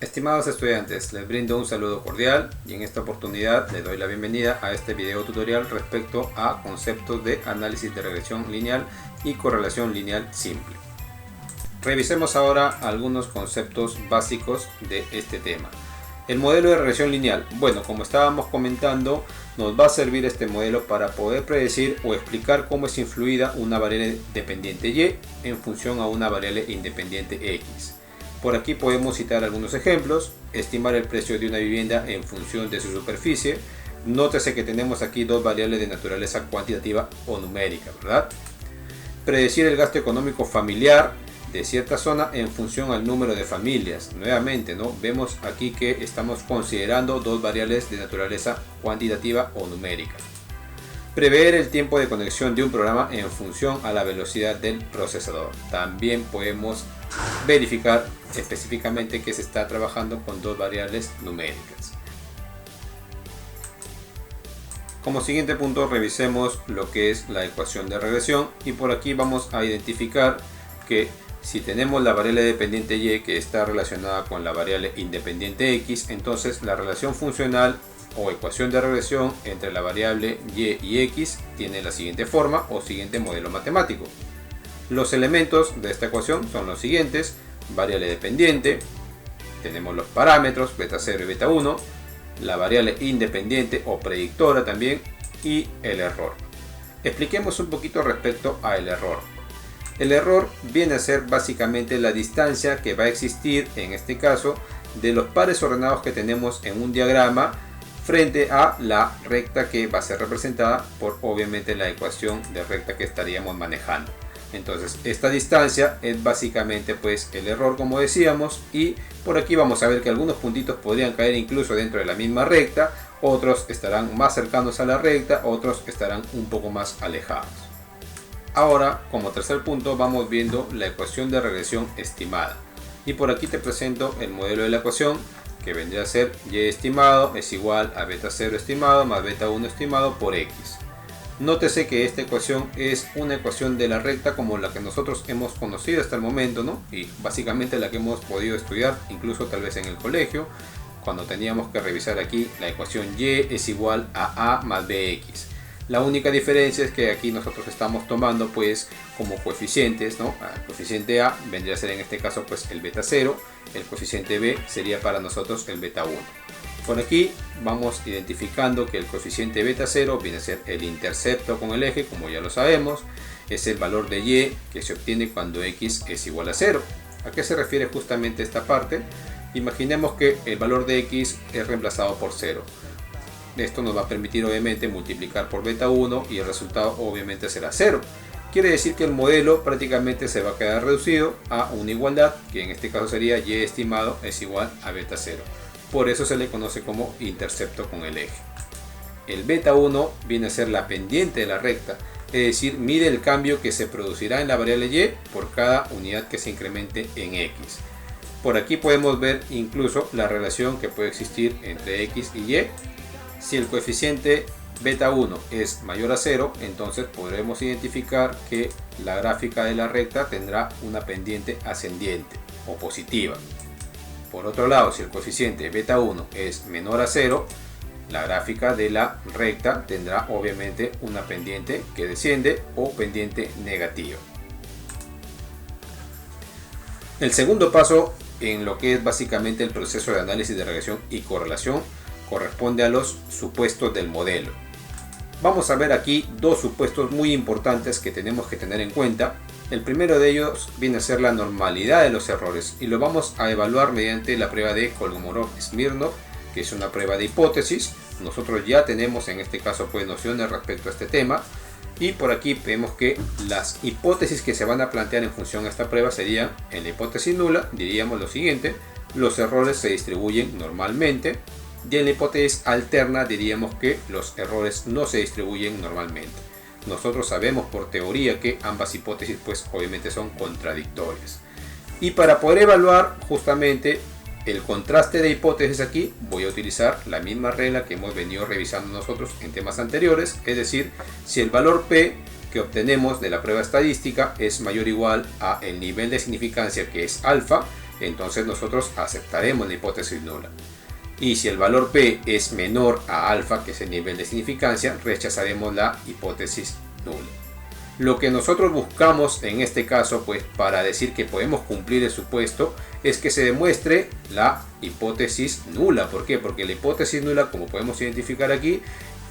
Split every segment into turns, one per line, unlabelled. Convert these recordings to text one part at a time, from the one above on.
Estimados estudiantes, les brindo un saludo cordial y en esta oportunidad les doy la bienvenida a este video tutorial respecto a conceptos de análisis de regresión lineal y correlación lineal simple. Revisemos ahora algunos conceptos básicos de este tema. El modelo de regresión lineal. Bueno, como estábamos comentando, nos va a servir este modelo para poder predecir o explicar cómo es influida una variable dependiente y en función a una variable independiente x. Por aquí podemos citar algunos ejemplos: estimar el precio de una vivienda en función de su superficie. Nótese que tenemos aquí dos variables de naturaleza cuantitativa o numérica, ¿verdad? Predecir el gasto económico familiar de cierta zona en función al número de familias. Nuevamente, ¿no? Vemos aquí que estamos considerando dos variables de naturaleza cuantitativa o numérica. Prever el tiempo de conexión de un programa en función a la velocidad del procesador. También podemos verificar específicamente que se está trabajando con dos variables numéricas. Como siguiente punto, revisemos lo que es la ecuación de regresión, y por aquí vamos a identificar que si tenemos la variable dependiente y que está relacionada con la variable independiente x, entonces la relación funcional o ecuación de regresión entre la variable y x tiene la siguiente forma o siguiente modelo matemático. Los elementos de esta ecuación son los siguientes: variable dependiente, tenemos los parámetros beta 0 y beta 1, la variable independiente o predictora también, y el error. Expliquemos un poquito respecto al error. El error viene a ser básicamente la distancia que va a existir, en este caso, de los pares ordenados que tenemos en un diagrama frente a la recta que va a ser representada por, obviamente, la ecuación de recta que estaríamos manejando. Entonces, esta distancia es básicamente pues el error, como decíamos, y por aquí vamos a ver que algunos puntitos podrían caer incluso dentro de la misma recta, otros estarán más cercanos a la recta, otros estarán un poco más alejados. Ahora, como tercer punto, vamos viendo la ecuación de regresión estimada, y por aquí te presento el modelo de la ecuación, que vendría a ser y estimado es igual a beta 0 estimado más beta 1 estimado por x. Nótese que esta ecuación es una ecuación de la recta como la que nosotros hemos conocido hasta el momento, ¿no? Y básicamente la que hemos podido estudiar incluso tal vez en el colegio, cuando teníamos que revisar aquí la ecuación y es igual a más bx. La única diferencia es que aquí nosotros estamos tomando pues como coeficientes, ¿no? El coeficiente a vendría a ser en este caso pues el beta 0, el coeficiente b sería para nosotros el beta 1. Por aquí vamos identificando que el coeficiente beta 0 viene a ser el intercepto con el eje, como ya lo sabemos, es el valor de y que se obtiene cuando x es igual a 0. ¿A qué se refiere justamente esta parte? Imaginemos que el valor de x es reemplazado por 0. Esto nos va a permitir obviamente multiplicar por beta 1 y el resultado obviamente será 0. Quiere decir que el modelo prácticamente se va a quedar reducido a una igualdad, que en este caso sería y estimado es igual a beta 0. Por eso se le conoce como intercepto con el eje. El beta 1 viene a ser la pendiente de la recta, es decir, mide el cambio que se producirá en la variable y por cada unidad que se incremente en x. Por aquí podemos ver incluso la relación que puede existir entre x y y. Si el coeficiente beta 1 es mayor a 0, entonces podremos identificar que la gráfica de la recta tendrá una pendiente ascendiente o positiva. Por otro lado, si el coeficiente beta 1 es menor a 0, la gráfica de la recta tendrá obviamente una pendiente que desciende o pendiente negativa. El segundo paso en lo que es básicamente el proceso de análisis de regresión y correlación corresponde a los supuestos del modelo. Vamos a ver aquí dos supuestos muy importantes que tenemos que tener en cuenta. El primero de ellos viene a ser la normalidad de los errores y lo vamos a evaluar mediante la prueba de Kolmogorov-Smirnov, que es una prueba de hipótesis. Nosotros ya tenemos en este caso pues nociones respecto a este tema, y por aquí vemos que las hipótesis que se van a plantear en función a esta prueba serían: en la hipótesis nula diríamos lo siguiente: los errores se distribuyen normalmente, y en la hipótesis alterna diríamos que los errores no se distribuyen normalmente. Nosotros sabemos por teoría que ambas hipótesis pues obviamente son contradictorias, y para poder evaluar justamente el contraste de hipótesis aquí voy a utilizar la misma regla que hemos venido revisando nosotros en temas anteriores, es decir, si el valor P que obtenemos de la prueba estadística es mayor o igual a el nivel de significancia, que es alfa, entonces nosotros aceptaremos la hipótesis nula. Y si el valor P es menor a alfa, que es el nivel de significancia, rechazaremos la hipótesis nula. Lo que nosotros buscamos en este caso, pues para decir que podemos cumplir el supuesto, es que se demuestre la hipótesis nula. ¿Por qué? Porque la hipótesis nula, como podemos identificar aquí,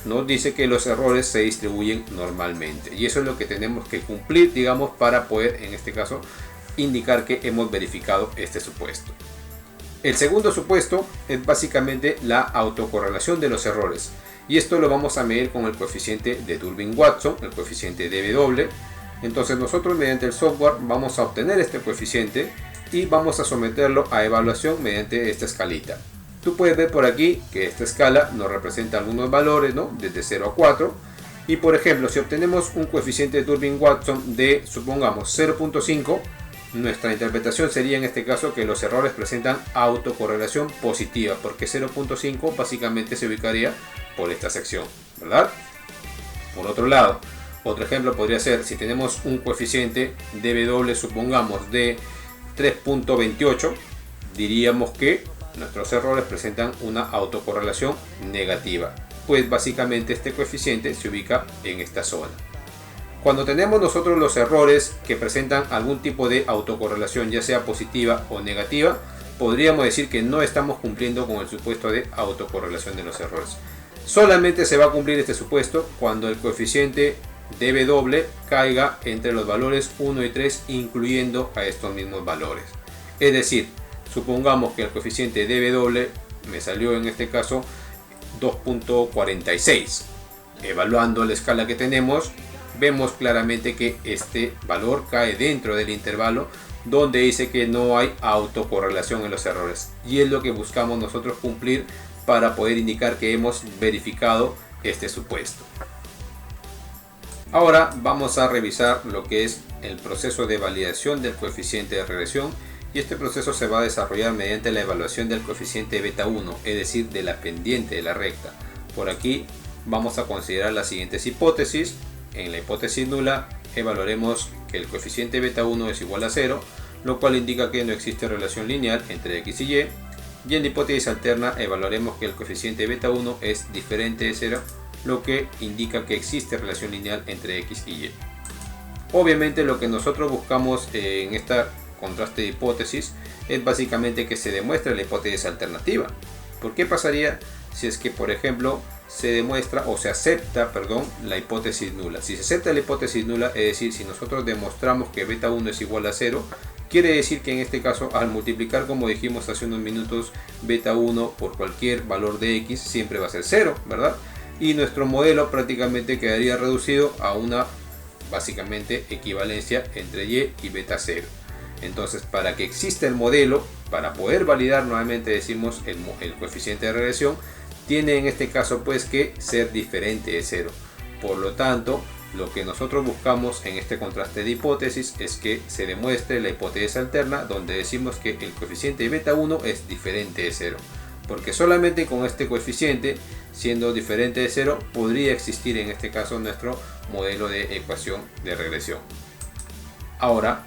nos dice que los errores se distribuyen normalmente. Y eso es lo que tenemos que cumplir, digamos, para poder, en este caso, indicar que hemos verificado este supuesto. El segundo supuesto es básicamente la autocorrelación de los errores. Y esto lo vamos a medir con el coeficiente de Durbin-Watson, el coeficiente dB. Entonces nosotros mediante el software vamos a obtener este coeficiente y vamos a someterlo a evaluación mediante esta escalita. Tú puedes ver por aquí que esta escala nos representa algunos valores, ¿no? Desde 0 a 4. Y por ejemplo, si obtenemos un coeficiente de Durbin-Watson de, supongamos, 0.5, nuestra interpretación sería en este caso que los errores presentan autocorrelación positiva, porque 0.5 básicamente se ubicaría por esta sección, ¿verdad? Por otro lado, otro ejemplo podría ser, si tenemos un coeficiente dB, supongamos, de 3.28, diríamos que nuestros errores presentan una autocorrelación negativa, pues básicamente este coeficiente se ubica en esta zona. Cuando tenemos nosotros los errores que presentan algún tipo de autocorrelación, ya sea positiva o negativa, podríamos decir que no estamos cumpliendo con el supuesto de autocorrelación de los errores. Solamente se va a cumplir este supuesto cuando el coeficiente dB caiga entre los valores 1 y 3, incluyendo a estos mismos valores. Es decir, supongamos que el coeficiente dB me salió en este caso 2.46. Evaluando la escala que tenemos, vemos claramente que este valor cae dentro del intervalo donde dice que no hay autocorrelación en los errores. Y es lo que buscamos nosotros cumplir para poder indicar que hemos verificado este supuesto. Ahora vamos a revisar lo que es el proceso de validación del coeficiente de regresión. Y este proceso se va a desarrollar mediante la evaluación del coeficiente beta 1, es decir, de la pendiente de la recta. Por aquí vamos a considerar las siguientes hipótesis. En la hipótesis nula evaluaremos que el coeficiente beta 1 es igual a 0, lo cual indica que no existe relación lineal entre x y y. Y en la hipótesis alterna evaluaremos que el coeficiente beta 1 es diferente de 0, lo que indica que existe relación lineal entre x y y. Obviamente lo que nosotros buscamos en esta contraste de hipótesis es básicamente que se demuestre la hipótesis alternativa. ¿Por qué pasaría si es que, por ejemplo, se demuestra o se acepta, la hipótesis nula? Si se acepta la hipótesis nula, es decir, si nosotros demostramos que beta 1 es igual a 0, quiere decir que en este caso, al multiplicar, como dijimos hace unos minutos, beta 1 por cualquier valor de x, siempre va a ser 0, ¿verdad? Y nuestro modelo prácticamente quedaría reducido a una, básicamente, equivalencia entre y y beta 0. Entonces, para que exista el modelo, para poder validar, nuevamente decimos, el coeficiente de regresión, tiene en este caso pues que ser diferente de 0. Por lo tanto, lo que nosotros buscamos en este contraste de hipótesis es que se demuestre la hipótesis alterna, donde decimos que el coeficiente de beta 1 es diferente de 0. Porque solamente con este coeficiente, siendo diferente de 0, podría existir en este caso nuestro modelo de ecuación de regresión. Ahora,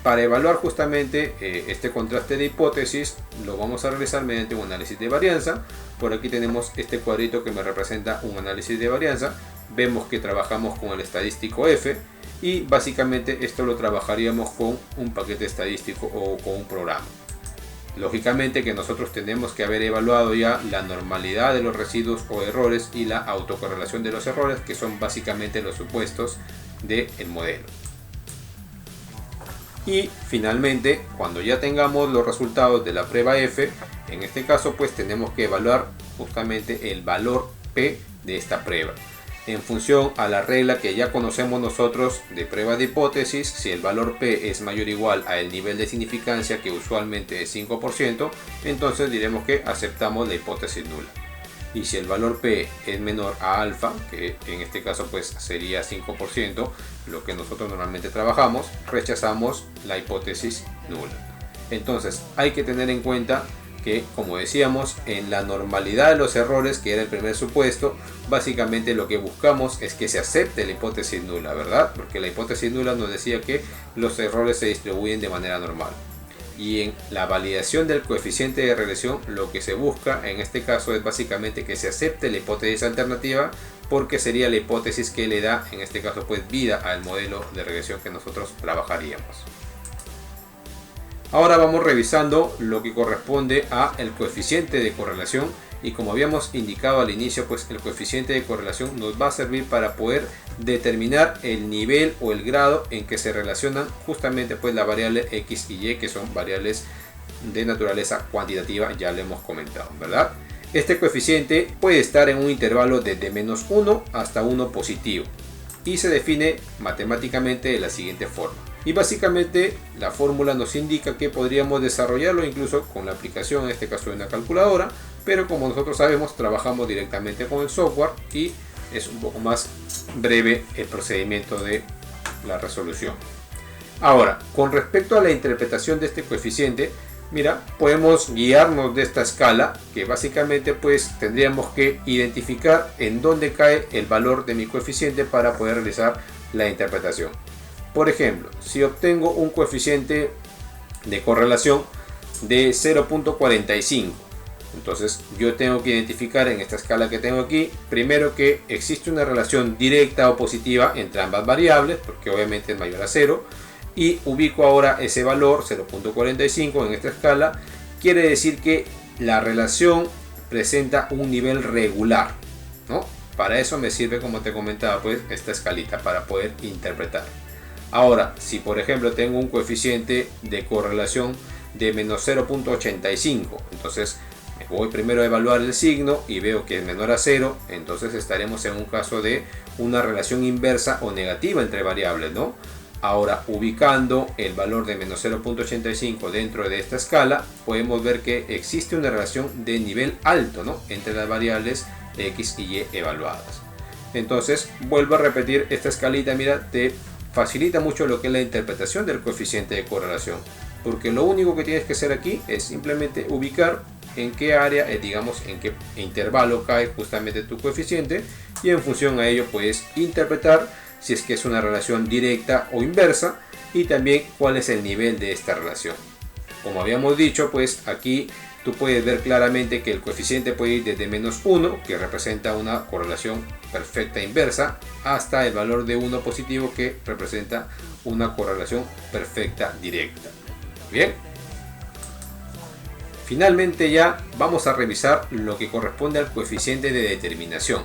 para evaluar justamente este contraste de hipótesis, lo vamos a realizar mediante un análisis de varianza. Por aquí tenemos este cuadrito que me representa un análisis de varianza. Vemos que trabajamos con el estadístico F y básicamente esto lo trabajaríamos con un paquete estadístico o con un programa. Lógicamente que nosotros tenemos que haber evaluado ya la normalidad de los residuos o errores y la autocorrelación de los errores, que son básicamente los supuestos del modelo. Y finalmente, cuando ya tengamos los resultados de la prueba F, en este caso pues tenemos que evaluar justamente el valor P de esta prueba. En función a la regla que ya conocemos nosotros de prueba de hipótesis, si el valor P es mayor o igual al nivel de significancia, que usualmente es 5%, entonces diremos que aceptamos la hipótesis nula. Y si el valor P es menor a alfa, que en este caso pues sería 5%, lo que nosotros normalmente trabajamos, rechazamos la hipótesis nula. Entonces hay que tener en cuenta que, como decíamos, en la normalidad de los errores, que era el primer supuesto, básicamente lo que buscamos es que se acepte la hipótesis nula, ¿verdad? Porque la hipótesis nula nos decía que los errores se distribuyen de manera normal. Y en la validación del coeficiente de regresión, lo que se busca en este caso es básicamente que se acepte la hipótesis alternativa, porque sería la hipótesis que le da en este caso pues vida al modelo de regresión que nosotros trabajaríamos. Ahora vamos revisando lo que corresponde a el coeficiente de correlación, y como habíamos indicado al inicio, pues el coeficiente de correlación nos va a servir para poder determinar el nivel o el grado en que se relacionan justamente pues la variable X y Y, que son variables de naturaleza cuantitativa, ya lo hemos comentado, ¿verdad? Este coeficiente puede estar en un intervalo desde -1 hasta 1 positivo y se define matemáticamente de la siguiente forma. Y básicamente la fórmula nos indica que podríamos desarrollarlo incluso con la aplicación, en este caso de una calculadora, pero como nosotros sabemos trabajamos directamente con el software y es un poco más breve el procedimiento de la resolución. Ahora, con respecto a la interpretación de este coeficiente, mira, podemos guiarnos de esta escala, que básicamente pues tendríamos que identificar en dónde cae el valor de mi coeficiente para poder realizar la interpretación. Por ejemplo, si obtengo un coeficiente de correlación de 0.45, entonces yo tengo que identificar en esta escala que tengo aquí, primero que existe una relación directa o positiva entre ambas variables, porque obviamente es mayor a 0, y ubico ahora ese valor 0.45 en esta escala. Quiere decir que la relación presenta un nivel regular, ¿no? Para eso me sirve, como te comentaba, pues esta escalita para poder interpretar. Ahora, si por ejemplo tengo un coeficiente de correlación de -0.85, entonces voy primero a evaluar el signo y veo que es menor a 0, entonces estaremos en un caso de una relación inversa o negativa entre variables, ¿no? Ahora, ubicando el valor de -0.85 dentro de esta escala, podemos ver que existe una relación de nivel alto, ¿no?, entre las variables X y Y evaluadas. Entonces, vuelvo a repetir esta escalita, mira, te facilita mucho lo que es la interpretación del coeficiente de correlación, porque lo único que tienes que hacer aquí es simplemente ubicar en qué área, digamos en qué intervalo cae justamente tu coeficiente, y en función a ello puedes interpretar si es que es una relación directa o inversa, y también cuál es el nivel de esta relación. Como habíamos dicho, pues aquí tú puedes ver claramente que el coeficiente puede ir desde -1, que representa una correlación perfecta inversa, hasta el valor de 1 positivo, que representa una correlación perfecta directa. Bien. Finalmente ya vamos a revisar lo que corresponde al coeficiente de determinación.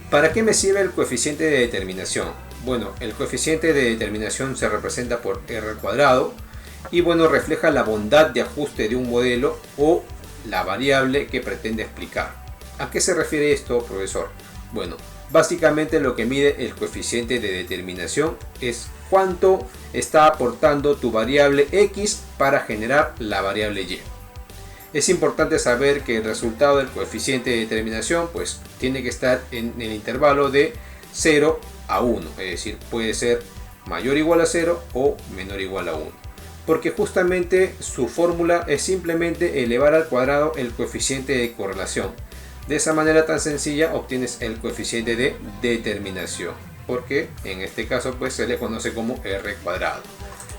¿Para qué me sirve el coeficiente de determinación? Bueno, el coeficiente de determinación se representa por R² y bueno, refleja la bondad de ajuste de un modelo o la variable que pretende explicar. ¿A qué se refiere esto, profesor? Bueno, básicamente lo que mide el coeficiente de determinación es cuánto está aportando tu variable X para generar la variable Y. Es importante saber que el resultado del coeficiente de determinación pues tiene que estar en el intervalo de 0 a 1, es decir, puede ser mayor o igual a 0 o menor o igual a 1, porque justamente su fórmula es simplemente elevar al cuadrado el coeficiente de correlación. De esa manera tan sencilla obtienes el coeficiente de determinación, porque en este caso pues se le conoce como R².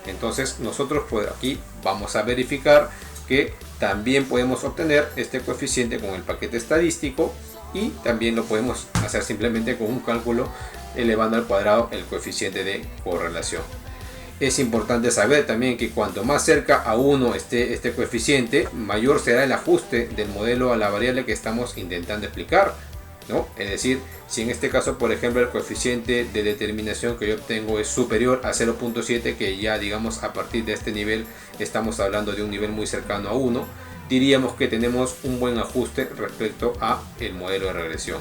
Entonces nosotros por aquí vamos a verificar que también podemos obtener este coeficiente con el paquete estadístico, y también lo podemos hacer simplemente con un cálculo elevando al cuadrado el coeficiente de correlación. Es importante saber también que cuanto más cerca a 1 esté este coeficiente, mayor será el ajuste del modelo a la variable que estamos intentando explicar, ¿no? Es decir, si en este caso, por ejemplo, el coeficiente de determinación que yo obtengo es superior a 0.7, que ya digamos a partir de este nivel estamos hablando de un nivel muy cercano a 1, diríamos que tenemos un buen ajuste respecto a el modelo de regresión.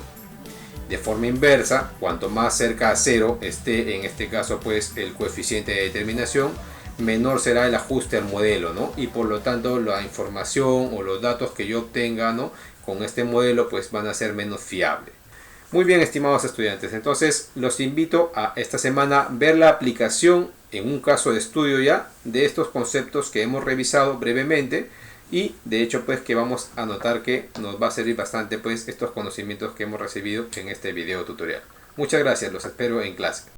De forma inversa, cuanto más cerca a 0 esté en este caso pues el coeficiente de determinación, menor será el ajuste al modelo, ¿no? Y por lo tanto la información o los datos que yo obtenga, ¿no?, con este modelo pues van a ser menos fiables. Muy bien, estimados estudiantes, entonces los invito a esta semana ver la aplicación en un caso de estudio ya de estos conceptos que hemos revisado brevemente, y de hecho pues que vamos a notar que nos va a servir bastante pues estos conocimientos que hemos recibido en este video tutorial. Muchas gracias, los espero en clase.